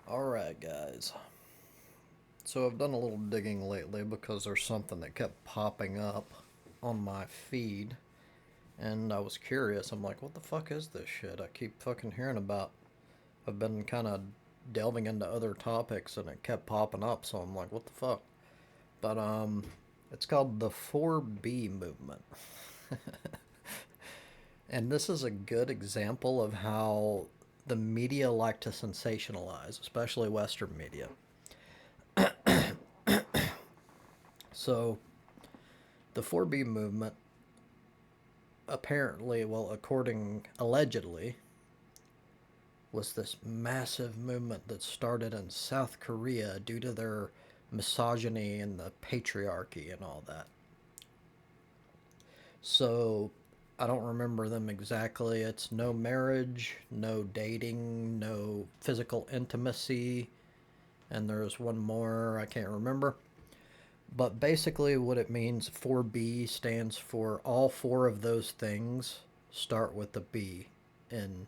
Alright, guys. So I've done a little digging lately because there's something that kept popping up on my feed, and I was curious. I'm like, what the fuck is this shit I keep fucking hearing about? I've been kind of delving into other topics, and it kept popping up, so I'm like, what the fuck? But it's called the 4B movement. And this is a good example of how the media like to sensationalize, especially Western media. So, the 4B movement apparently, well, according allegedly, was this massive movement that started in South Korea due to their misogyny and the patriarchy and all that. So, I don't remember them exactly. It's no marriage, no dating, no physical intimacy, and there's one more I can't remember. But basically, what it means, 4B stands for all four of those things start with the B in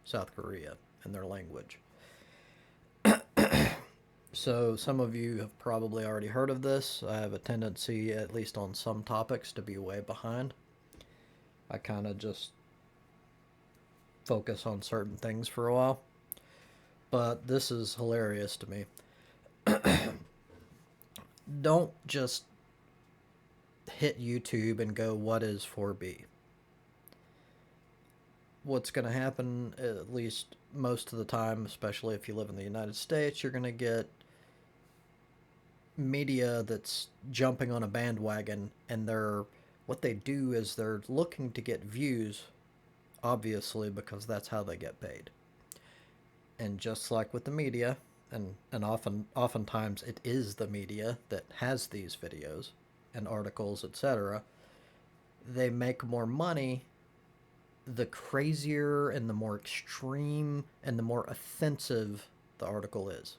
South Korea in their language. So, some of you have probably already heard of this. I have a tendency, at least on some topics, to be way behind. I kind of just focus on certain things for a while. But this is hilarious to me. Don't just hit YouTube and go, what is 4B? What's going to happen, at least most of the time, especially if you live in the United States, you're going to get media that's jumping on a bandwagon, and what they do is they're looking to get views, obviously, because that's how they get paid. And just like with the media, and oftentimes it is the media that has these videos and articles, etc., they make more money the crazier and the more extreme and the more offensive the article is,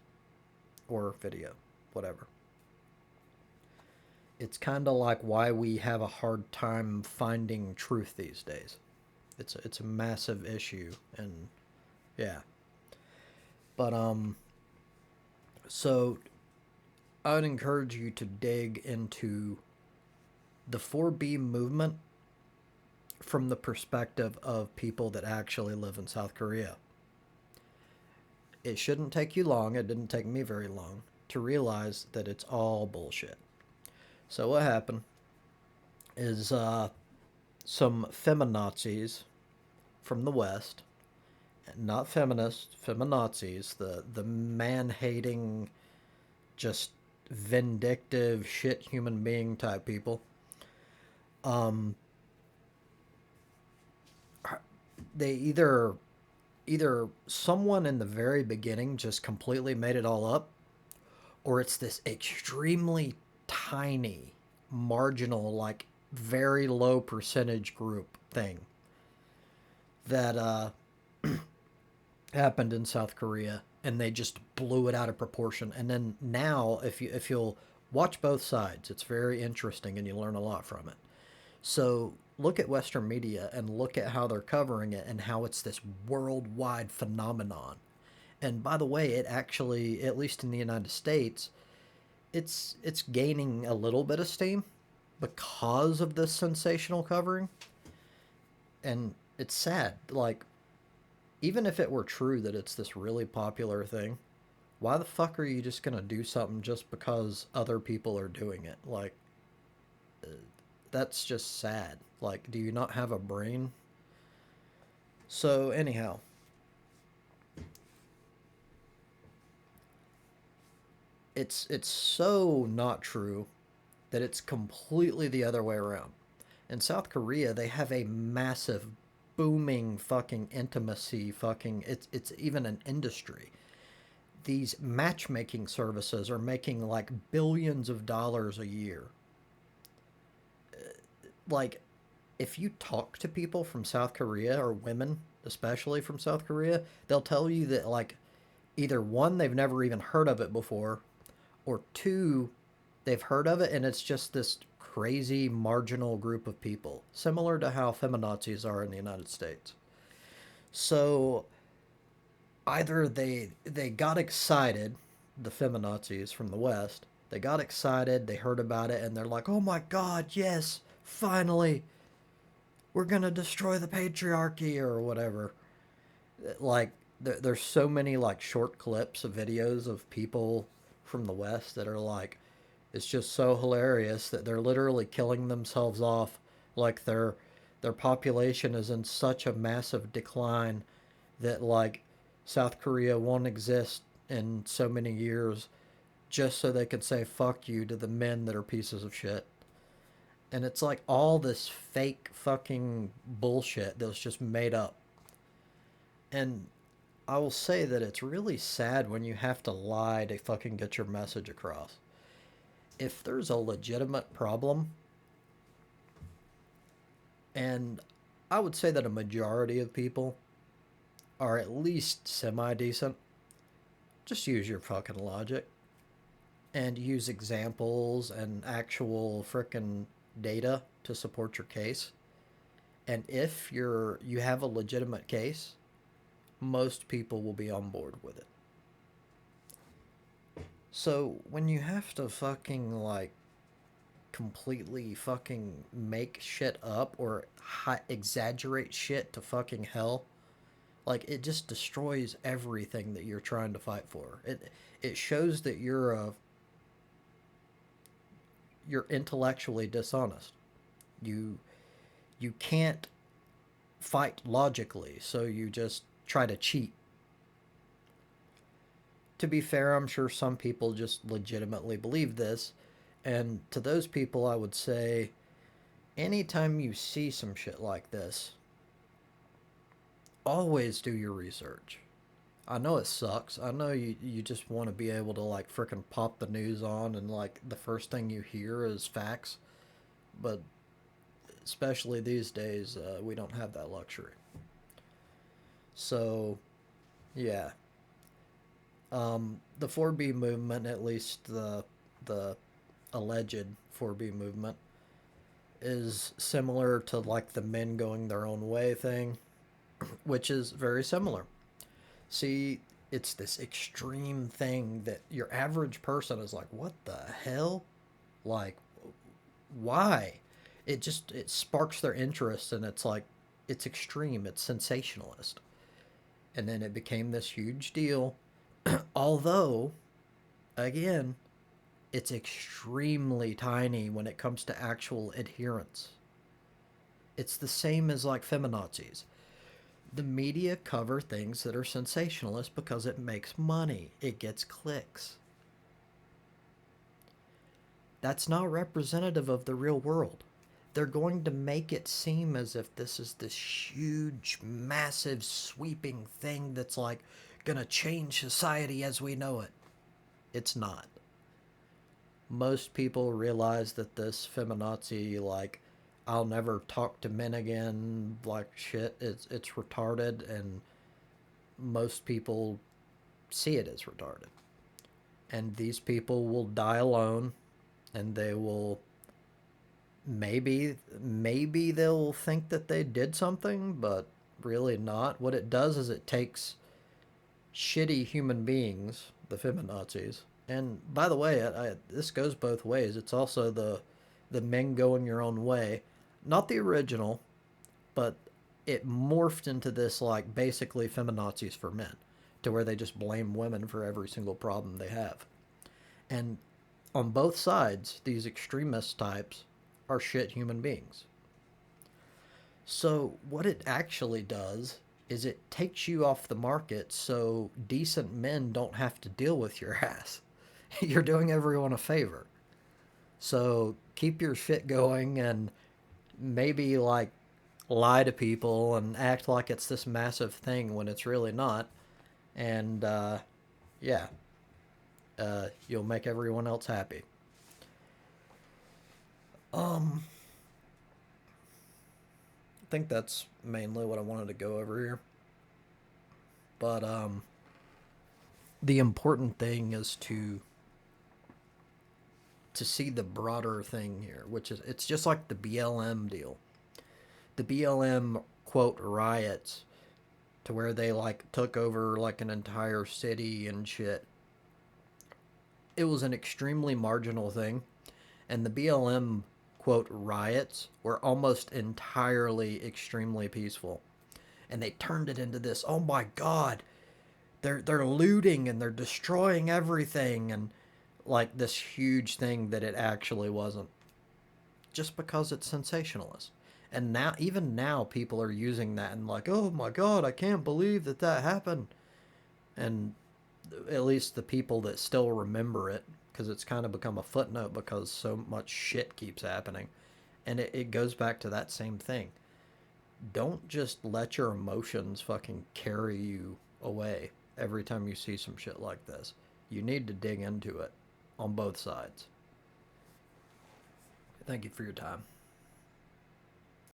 or video, whatever. It's kind of like why we have a hard time finding truth these days. It's a massive issue, and yeah. But so I would encourage you to dig into the 4B movement from the perspective of people that actually live in South Korea. It shouldn't take you long, it didn't take me very long, to realize that it's all bullshit. So what happened is some feminazis from the West, not feminists, feminazis, the man-hating, just vindictive shit human being type people. Um, they either someone in the very beginning just completely made it all up, or it's this extremely tiny, marginal, like very low percentage group thing that happened in South Korea, and they just blew it out of proportion. And then now, if you'll watch both sides, it's very interesting, and you learn a lot from it. So look at Western media and look at how they're covering it and how it's this worldwide phenomenon. And by the way, it actually, at least in the United States, it's gaining a little bit of steam because of this sensational covering. And it's sad. Like, even if it were true that it's this really popular thing, why the fuck are you just gonna do something just because other people are doing it? Like, that's just sad. Like, do you not have a brain? So, anyhow, it's so not true that it's completely the other way around. In South Korea, they have a massive booming fucking intimacy fucking it's even an industry. These matchmaking services are making like billions of dollars a year. Like, if you talk to people from South Korea, or women especially from South Korea, they'll tell you that, like, either one, they've never even heard of it before, or two, they've heard of it and it's just this crazy marginal group of people, similar to how feminazis are in the United States. So either they got excited, the feminazis from the West, they got excited, they heard about it, and they're like, "Oh my God, yes, finally, we're gonna destroy the patriarchy," or whatever. Like, there's so many like short clips of videos of people from the West that are like, it's just so hilarious that they're literally killing themselves off, like their population is in such a massive decline that like South Korea won't exist in so many years just so they could say fuck you to the men that are pieces of shit. And it's like all this fake fucking bullshit that was just made up. And I will say that it's really sad when you have to lie to fucking get your message across. If there's a legitimate problem, and I would say that a majority of people are at least semi decent, just use your fucking logic and use examples and actual frickin' data to support your case. And if you have a legitimate case, most people will be on board with it. So when you have to fucking like completely fucking make shit up or exaggerate shit to fucking hell, like it just destroys everything that you're trying to fight for. It shows that you're intellectually dishonest. You you can't fight logically, so you just try to cheat. To be fair, I'm sure some people just legitimately believe this, and to those people I would say anytime you see some shit like this, always do your research. I know it sucks. I know you just want to be able to like frickin' pop the news on and like the first thing you hear is facts, but especially these days, we don't have that luxury. So, yeah, the 4B movement, at least the alleged 4B movement, is similar to like the men going their own way thing, which is very similar. See, it's this extreme thing that your average person is like, what the hell? Like, why? It sparks their interest, and it's like it's extreme, it's sensationalist. And then it became this huge deal. Although, again, it's extremely tiny when it comes to actual adherence. It's the same as like feminazis. The media cover things that are sensationalist because it makes money. It gets clicks. That's not representative of the real world. They're going to make it seem as if this is this huge, massive, sweeping thing that's like gonna change society as we know it. It's not. Most people realize that this feminazi, like, I'll never talk to men again, like shit, it's retarded, and most people see it as retarded. And these people will die alone, and they will maybe they'll think that they did something, but really not. What it does is it takes shitty human beings, the feminazis, and by the way, this goes both ways. It's also the men going your own way, not the original, but it morphed into this like basically feminazis for men, to where they just blame women for every single problem they have. And on both sides, these extremist types are shit human beings. So, what it actually does is it takes you off the market so decent men don't have to deal with your ass. You're doing everyone a favor. So, keep your shit going and maybe like lie to people and act like it's this massive thing when it's really not. And yeah, you'll make everyone else happy. Um, I think that's mainly what I wanted to go over here. But the important thing is to see the broader thing here, which is it's just like the BLM deal. The BLM quote riots. to where they like took over like an entire city and shit. It was an extremely marginal thing, and the BLM quote riots were almost entirely extremely peaceful. And they turned it into this, oh my god, they're looting and they're destroying everything, and like this huge thing that it actually wasn't, just because it's sensationalist. And now, even now, people are using that and like, oh my god, I can't believe that that happened. And at least the people that still remember it, because it's kind of become a footnote because so much shit keeps happening. And it goes back to that same thing. Don't just let your emotions fucking carry you away every time you see some shit like this. You need to dig into it on both sides. Thank you for your time.